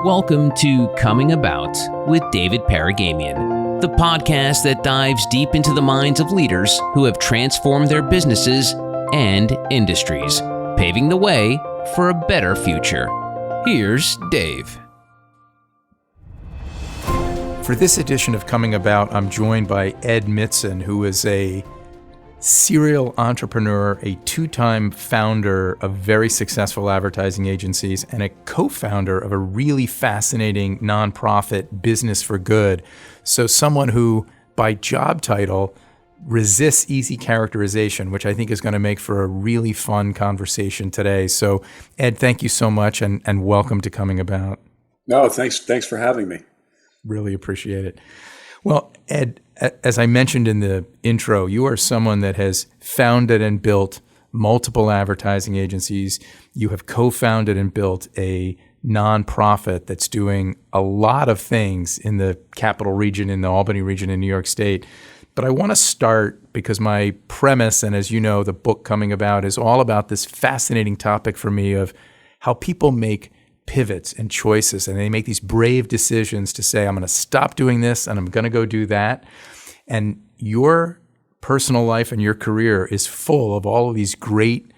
Welcome to Coming About with David Paragamian, the podcast that dives deep into the minds of leaders who have transformed their businesses and industries, paving the way for a better future. Here's Dave. For this edition of Coming About, I'm joined by Ed Mitzen, who is a serial entrepreneur, a two-time founder of very successful advertising agencies, and a co-founder of a really fascinating nonprofit, Business for Good. So someone who, by job title, resists easy characterization, which I think is going to make for a really fun conversation today. So, Ed, thank you so much, and welcome to Coming About. No, thanks for having me. Really appreciate it. Well, Ed, as I mentioned in the intro, you are someone that has founded and built multiple advertising agencies. You have co-founded and built a nonprofit that's doing a lot of things in the capital region, in the Albany region in New York State. But I want to start because my premise, and as you know, the book Coming About is all about this fascinating topic for me of how people make pivots and choices, and they make these brave decisions to say, I'm going to stop doing this and I'm going to go do that. And your personal life and your career is full of all of these great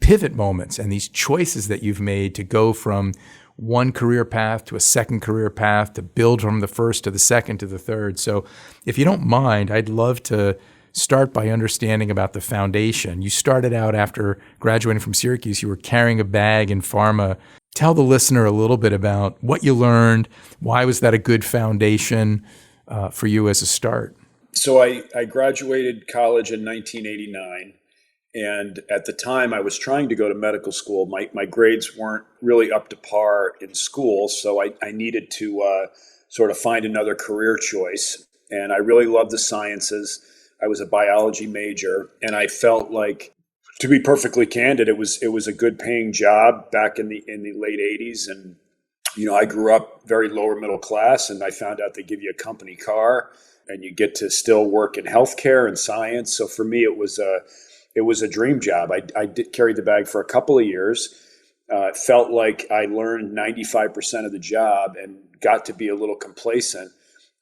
pivot moments and these choices that you've made to go from one career path to a second career path, to build from the first to the second to the third. So if you don't mind, I'd love to start by understanding about the foundation. You started out after graduating from Syracuse, you were carrying a bag in pharma. Tell the listener a little bit about what you learned. Why was that a good foundation for you as a start? So I graduated college in 1989. And at the time I was trying to go to medical school. My grades weren't really up to par in school. So I needed to sort of find another career choice. And I really loved the sciences. I was a biology major. And I felt like, to be perfectly candid, it was a good paying job back in the late 80s. And, you know, I grew up very lower middle class, and I found out they give you a company car and you get to still work in healthcare and science. So for me, it was a dream job. I did carry the bag for a couple of years. Felt like I learned 95% of the job and got to be a little complacent,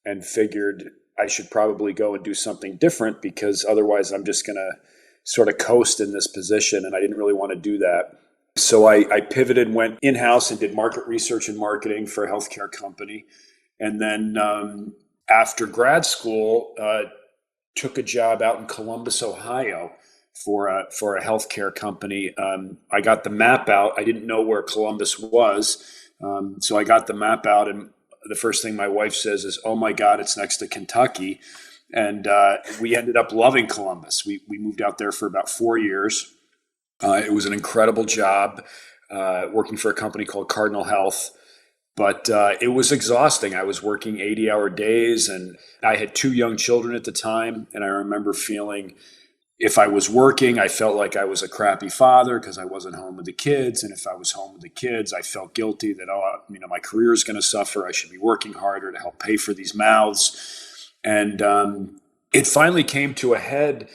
and figured I should probably go and do something different, because otherwise I'm just going to sort of coast in this position, and I didn't really want to do that. So I pivoted, went in-house and did market research and marketing for a healthcare company. And then after grad school, took a job out in Columbus, Ohio for a healthcare company. I got the map out. I didn't know where Columbus was. So I got the map out, and the first thing my wife says is, "Oh my God, it's next to Kentucky." And we ended up loving Columbus. We moved out there for about 4 years. It was an incredible job working for a company called Cardinal Health. But it was exhausting. I was working 80-hour days, and I had 2 young children at the time. And I remember feeling, if I was working, I felt like I was a crappy father because I wasn't home with the kids. And if I was home with the kids, I felt guilty that, my career is going to suffer. I should be working harder to help pay for these mouths. And it finally came to a head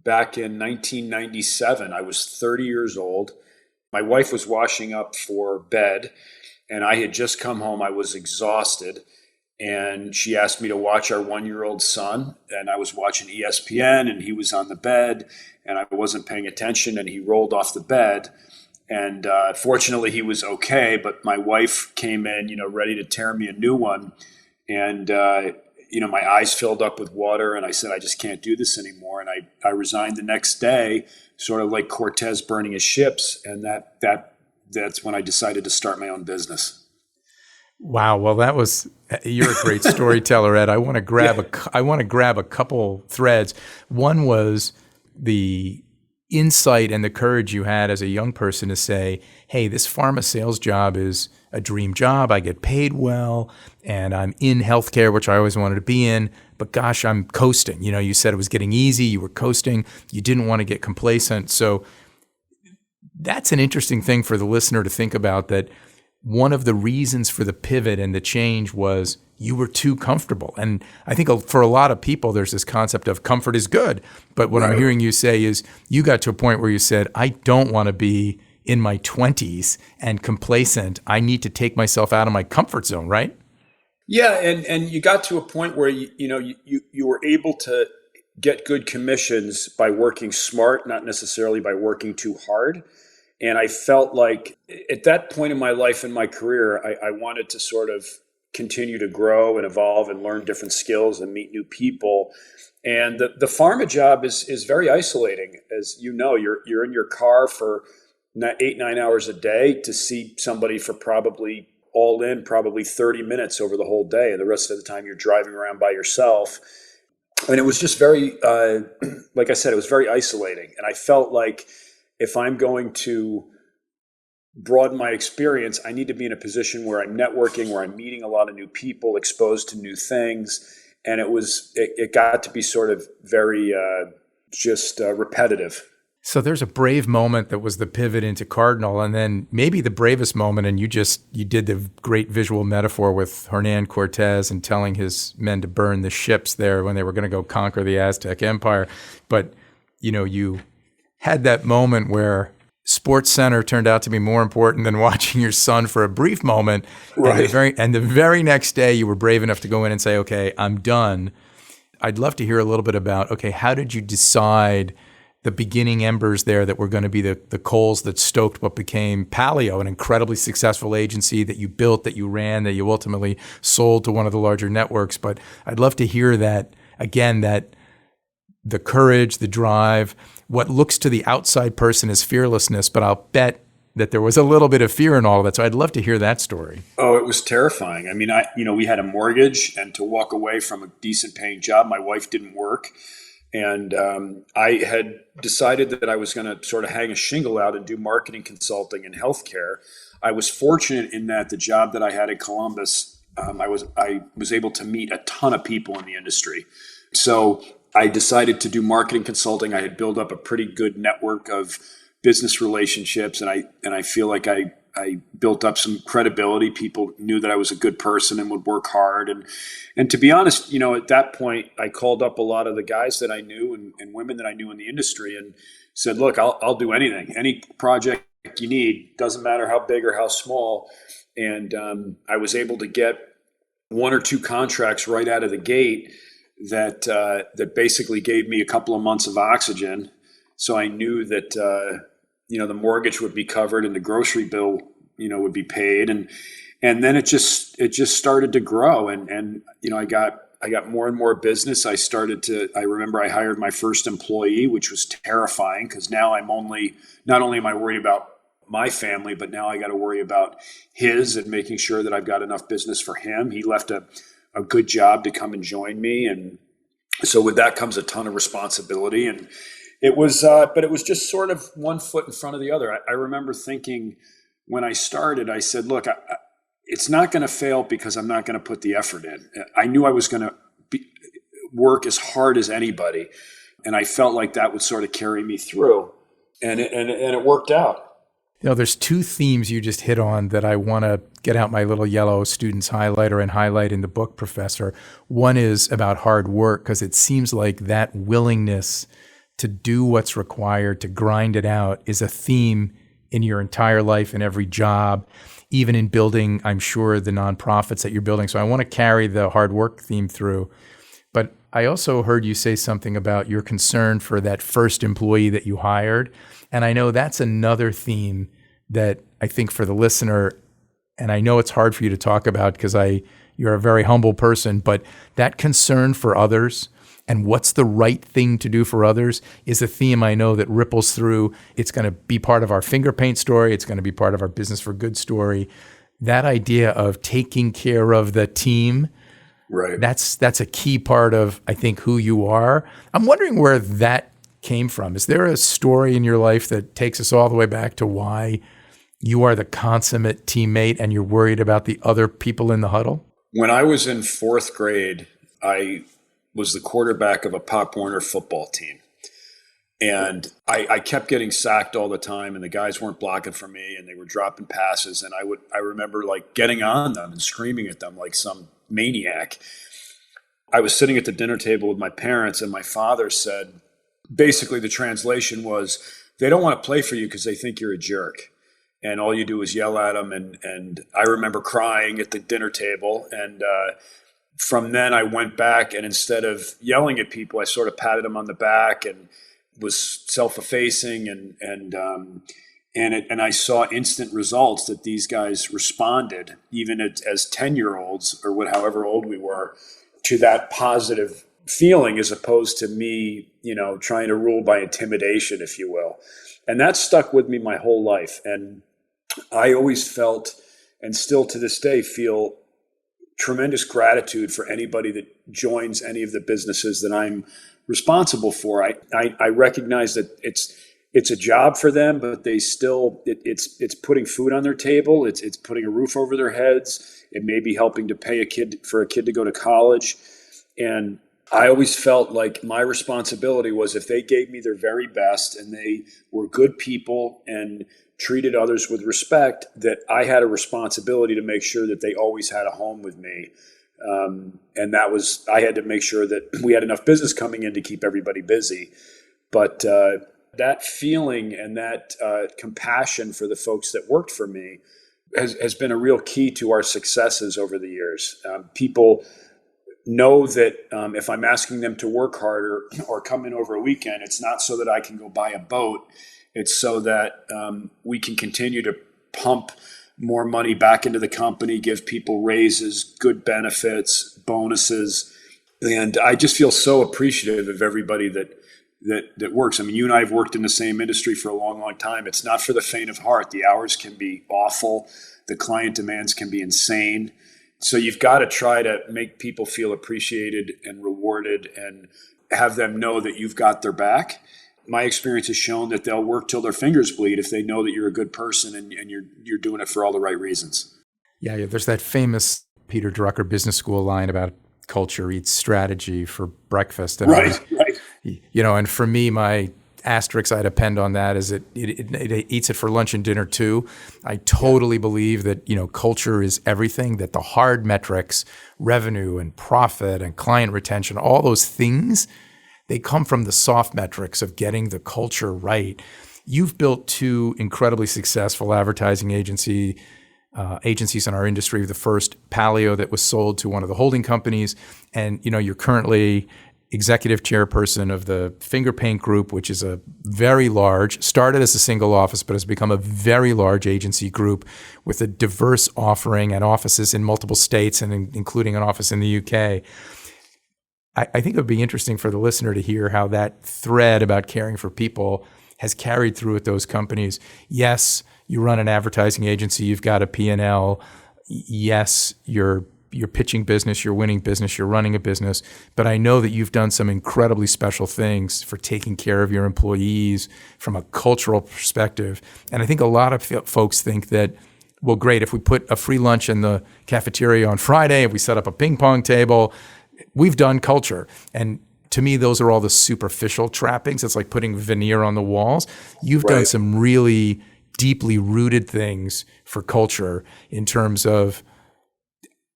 back in 1997. I was 30 years old. My wife was washing up for bed, and I had just come home. I was exhausted, and she asked me to watch our 1-year-old son. And I was watching ESPN, and he was on the bed, and I wasn't paying attention, and he rolled off the bed. And fortunately, he was okay. But my wife came in, ready to tear me a new one, and my eyes filled up with water, and I said, I just can't do this anymore. And I resigned the next day, sort of like Cortez burning his ships. And that's when I decided to start my own business. Wow. Well, you're a great storyteller, Ed. I want to grab a couple threads. One was the insight and the courage you had as a young person to say, hey, this pharma sales job is a dream job. I get paid well, and I'm in healthcare, which I always wanted to be in, but gosh, I'm coasting. You said it was getting easy. You were coasting. You didn't want to get complacent. So that's an interesting thing for the listener to think about, that one of the reasons for the pivot and the change was you were too comfortable. And I think for a lot of people, there's this concept of comfort is good. But what I'm hearing you say is you got to a point where you said, I don't want to be in my 20s and complacent. I need to take myself out of my comfort zone, right? Yeah, and you got to a point where you were able to get good commissions by working smart, not necessarily by working too hard. And I felt like at that point in my life and my career, I wanted to sort of continue to grow and evolve and learn different skills and meet new people. And the pharma job is very isolating. As you know, you're in your car for 8-9 hours a day to see somebody for probably 30 minutes over the whole day. And the rest of the time you're driving around by yourself. And it was just very, like I said, it was very isolating. And I felt like if I'm going to broaden my experience, I need to be in a position where I'm networking, where I'm meeting a lot of new people, exposed to new things. And it got to be sort of very repetitive. So there's a brave moment that was the pivot into Cardinal, and then maybe the bravest moment, and you did the great visual metaphor with Hernan Cortez and telling his men to burn the ships there when they were going to go conquer the Aztec Empire. But, you had that moment where Sports Center turned out to be more important than watching your son for a brief moment. Right. And the very next day you were brave enough to go in and say, okay, I'm done. I'd love to hear a little bit about, okay, how did you decide the beginning embers there that were going to be the coals that stoked what became Paleo, an incredibly successful agency that you built, that you ran, that you ultimately sold to one of the larger networks. But I'd love to hear that, again, that the courage, the drive, what looks to the outside person as fearlessness, but I'll bet that there was a little bit of fear in all of that. So I'd love to hear that story. Oh, it was terrifying. I mean, we had a mortgage, and to walk away from a decent paying job, my wife didn't work. And I had decided that I was going to sort of hang a shingle out and do marketing consulting in healthcare. I was fortunate in that the job that I had in Columbus, I was able to meet a ton of people in the industry. So I decided to do marketing consulting. I had built up a pretty good network of business relationships, and I feel like I built up some credibility. People knew that I was a good person and would work hard. And to be honest, at that point, I called up a lot of the guys that I knew and women that I knew in the industry and said, look, I'll do anything, any project you need, doesn't matter how big or how small. And I was able to get 1 or 2 contracts right out of the gate that basically gave me a couple of months of oxygen. So I knew that, the mortgage would be covered and the grocery bill, would be paid. And then it just started to grow. And I got more and more business. I remember I hired my first employee, which was terrifying because now not only am I worried about my family, but now I got to worry about his and making sure that I've got enough business for him. He left a good job to come and join me. And so with that comes a ton of responsibility. And it was, but it was just sort of one foot in front of the other. I remember thinking when I started, I said, look, it's not going to fail because I'm not going to put the effort in. I knew I was going to work as hard as anybody. And I felt like that would sort of carry me through. And it worked out. There's 2 themes you just hit on that I want to get out my little yellow student's highlighter and highlight in the book, Professor. One is about hard work, because it seems like that willingness to do what's required, to grind it out, is a theme in your entire life, in every job, even in building, I'm sure, the nonprofits that you're building. So I want to carry the hard work theme through. But I also heard you say something about your concern for that first employee that you hired. And I know that's another theme that I think for the listener, and I know it's hard for you to talk about because you're a very humble person, but that concern for others and what's the right thing to do for others is a theme I know that ripples through. It's going to be part of our Fingerpaint story. It's going to be part of our Business for Good story. That idea of taking care of the team, right? That's a key part of, I think, who you are. I'm wondering where that came from. Is there a story in your life that takes us all the way back to why you are the consummate teammate and you're worried about the other people in the huddle? When I was in 4th grade, I was the quarterback of a Pop Warner football team. And I kept getting sacked all the time, and the guys weren't blocking for me, and they were dropping passes. And I remember like getting on them and screaming at them like some maniac. I was sitting at the dinner table with my parents, and my father said, basically the translation was, they don't want to play for you because they think you're a jerk. and all you do is yell at them. And I remember crying at the dinner table. And from then I went back, and instead of yelling at people, I sort of patted them on the back and was self-effacing, and I saw instant results that these guys responded, even as 10-year-olds or however old we were, to that positive feeling, as opposed to me, trying to rule by intimidation, if you will. And that stuck with me my whole life. And I always felt, and still to this day feel, tremendous gratitude for anybody that joins any of the businesses that I'm responsible for. I recognize that it's a job for them, but they still, it's putting food on their table. It's putting a roof over their heads. It may be helping to pay for a kid to go to college. And I always felt like my responsibility was, if they gave me their very best and they were good people and treated others with respect, that I had a responsibility to make sure that they always had a home with me. And that was, I had to make sure that we had enough business coming in to keep everybody busy. But that feeling and that compassion for the folks that worked for me has been a real key to our successes over the years. People know that if I'm asking them to work harder or come in over a weekend, it's not so that I can go buy a boat. It's so that we can continue to pump more money back into the company, give people raises, good benefits, bonuses. And I just feel so appreciative of everybody that works. I mean, you and I have worked in the same industry for a long, long time. It's not for the faint of heart. The hours can be awful. The client demands can be insane. So you've got to try to make people feel appreciated and rewarded and have them know that you've got their back. My experience has shown that they'll work till their fingers bleed if they know that you're a good person and you're doing it for all the right reasons. Yeah, there's that famous Peter Drucker Business School line about culture eats strategy for breakfast. And right. And for me, my asterisk I'd append on that is it eats it for lunch and dinner too. I totally believe that, culture is everything, that the hard metrics, revenue and profit and client retention, all those things, they come from the soft metrics of getting the culture right. You've built two incredibly successful advertising agencies in our industry. The first, Paleo, that was sold to one of the holding companies. And, you're currently executive chairperson of the Fingerpaint Group, which is a very large, started as a single office, but has become a very large agency group with a diverse offering and offices in multiple states and including an office in the UK. I think it would be interesting for the listener to hear how that thread about caring for people has carried through at those companies. Yes, you run an advertising agency, you've got a P&L. Yes, you're pitching business, you're winning business, you're running a business. But I know that you've done some incredibly special things for taking care of your employees from a cultural perspective. And I think a lot of folks think that, well, great, if we put a free lunch in the cafeteria on Friday, if we set up a ping pong table, we've done culture. And to me, those are all the superficial trappings. It's like putting veneer on the walls. You've done some really deeply rooted things for culture in terms of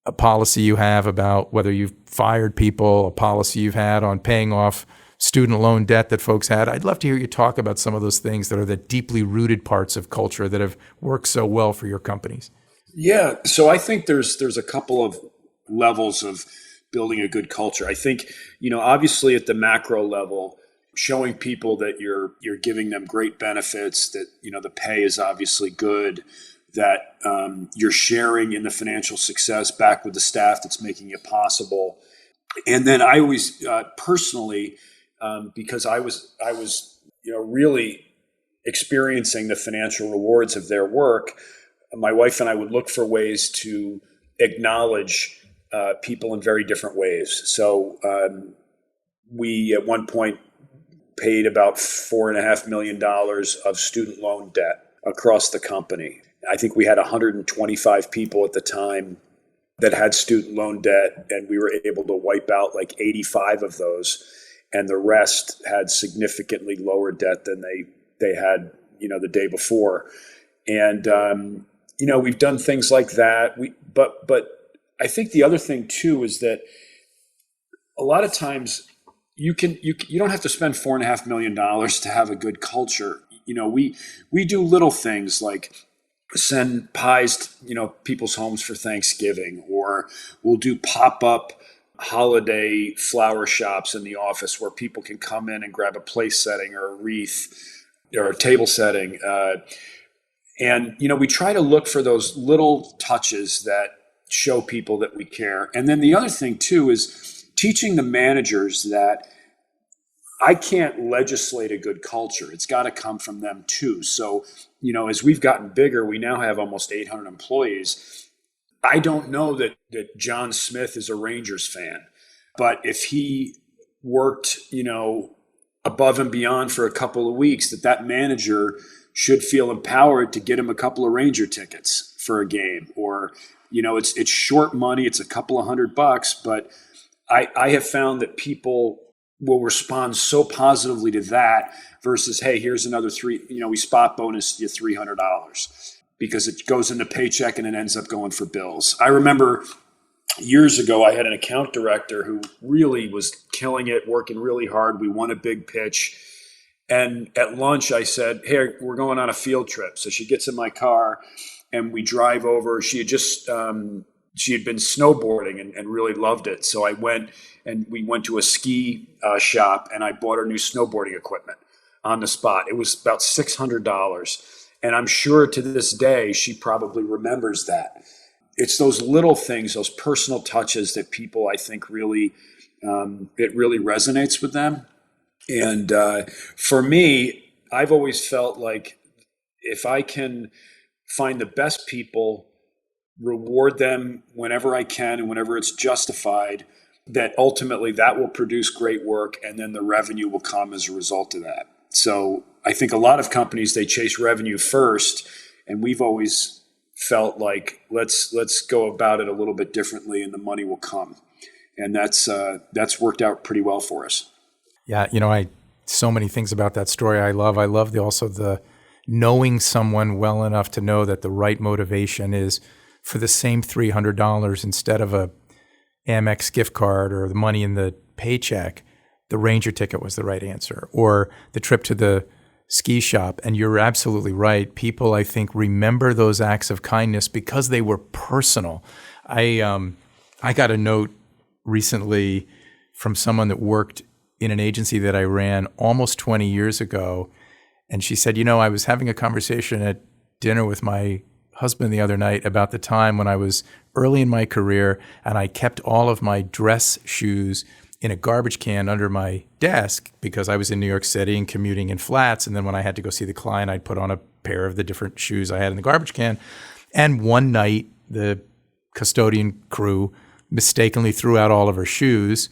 a policy you have about whether you've fired people, a policy you've had on paying off student loan debt that folks had. I'd love to hear you talk about some of those things that are the deeply rooted parts of culture that have worked so well for your companies. Yeah. So I think there's a couple of levels of building a good culture. I think, obviously at the macro level, showing people that you're giving them great benefits, that, the pay is obviously good, that you're sharing in the financial success back with the staff that's making it possible. And then I always personally, because I was really experiencing the financial rewards of their work, my wife and I would look for ways to acknowledge people in very different ways. So we at one point paid about $4.5 million of student loan debt across the company. I think we had 125 people at the time that had student loan debt, and we were able to wipe out like 85 of those, and the rest had significantly lower debt than they had, the day before. And we've done things like that. But I think the other thing too is that a lot of times you don't have to spend $4.5 million to have a good culture. We do little things like send pies to, people's homes for Thanksgiving, or we'll do pop-up holiday flower shops in the office where people can come in and grab a place setting or a wreath or a table setting. And we try to look for those little touches that show people that we care. And then the other thing too is teaching the managers that I can't legislate a good culture. It's got to come from them too. So, as we've gotten bigger, we now have almost 800 employees. I don't know that John Smith is a Rangers fan, but if he worked, above and beyond for a couple of weeks, that manager should feel empowered to get him a couple of Ranger tickets for a game. Or, it's short money. It's a couple of $100, but I have found that people will respond so positively to that versus, hey, here's another we spot bonus you $300, because it goes into paycheck and it ends up going for bills. I remember years ago, I had an account director who really was killing it, working really hard. We won a big pitch. And at lunch, I said, hey, we're going on a field trip. So she gets in my car and we drive over. She had she had been snowboarding and really loved it. So I went and we went to a ski shop and I bought her new snowboarding equipment on the spot. It was about $600. And I'm sure to this day, she probably remembers that. It's those little things, those personal touches that people, I think, really, it really resonates with them. And for me, I've always felt like if I can find the best people, reward them whenever I can and whenever it's justified, that ultimately that will produce great work, and then the revenue will come as a result of that. So I think a lot of companies, they chase revenue first, and we've always felt like let's go about it a little bit differently, and the money will come. And that's worked out pretty well for us. Yeah, so many things about that story I love. I love also the knowing someone well enough to know that the right motivation is for the same $300 instead of a Amex gift card or the money in the paycheck, the Ranger ticket was the right answer, or the trip to the ski shop. And you're absolutely right. People, I think, remember those acts of kindness because they were personal. I got a note recently from someone that worked in an agency that I ran almost 20 years ago. And she said, I was having a conversation at dinner with my husband the other night about the time when I was early in my career and I kept all of my dress shoes in a garbage can under my desk because I was in New York City and commuting in flats. And then when I had to go see the client, I'd put on a pair of the different shoes I had in the garbage can. And one night, the custodian crew mistakenly threw out all of her shoes.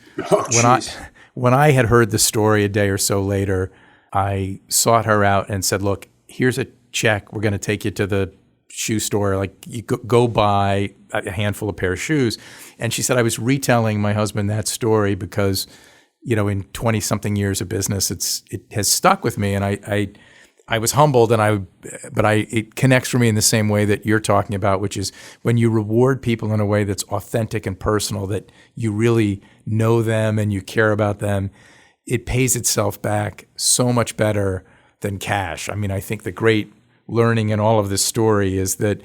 When I had heard the story a day or so later, I sought her out and said, look, here's a check. We're going to take you to the shoe store. Like, you go buy a handful of pair of shoes. And she said, I was retelling my husband that story because, in 20 something years of business, it has stuck with me. And I was humbled, but it connects for me in the same way that you're talking about, which is when you reward people in a way that's authentic and personal, that you really know them and you care about them, it pays itself back so much better than cash. I mean, I think the great learning in all of this story is that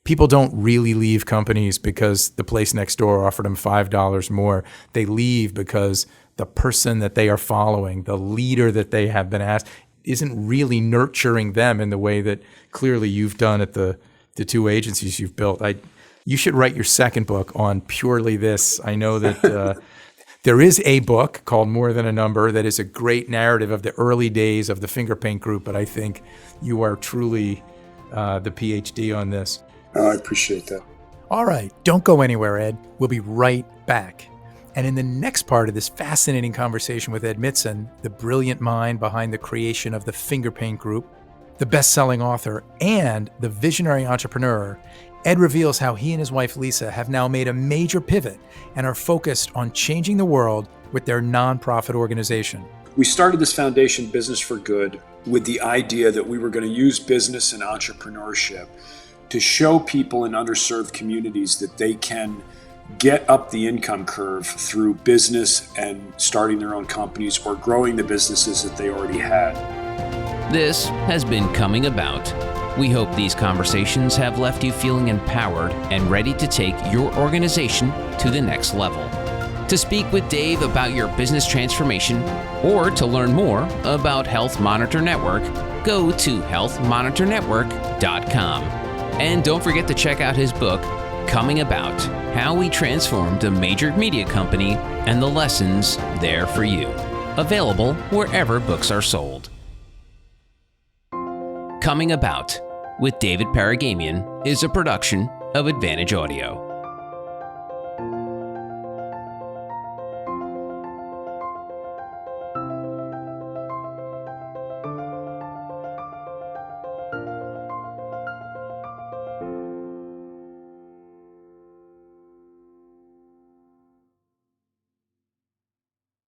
people don't really leave companies because the place next door offered them $5 more. They leave because the person that they are following, the leader that they have been asked, isn't really nurturing them in the way that clearly you've done at the two agencies you've built. You should write your second book on purely this. I know that there is a book called More Than a Number that is a great narrative of the early days of the Fingerpaint Group, but I think you are truly the PhD on this. Oh, I appreciate that. All right, don't go anywhere, Ed. We'll be right back. And in the next part of this fascinating conversation with Ed Mitzen, the brilliant mind behind the creation of the Fingerpaint Group, the best-selling author, and the visionary entrepreneur, Ed reveals how he and his wife Lisa have now made a major pivot and are focused on changing the world with their nonprofit organization. We started this foundation, Business for Good, with the idea that we were going to use business and entrepreneurship to show people in underserved communities that they can get up the income curve through business and starting their own companies or growing the businesses that they already had. This has been Coming About. We hope these conversations have left you feeling empowered and ready to take your organization to the next level. To speak with Dave about your business transformation or to learn more about Health Monitor Network, go to healthmonitornetwork.com. And don't forget to check out his book, Coming About: How We Transformed a Major Media Company and the Lessons There for You. Available wherever books are sold. Coming About with David Paragamian is a production of Advantage Audio.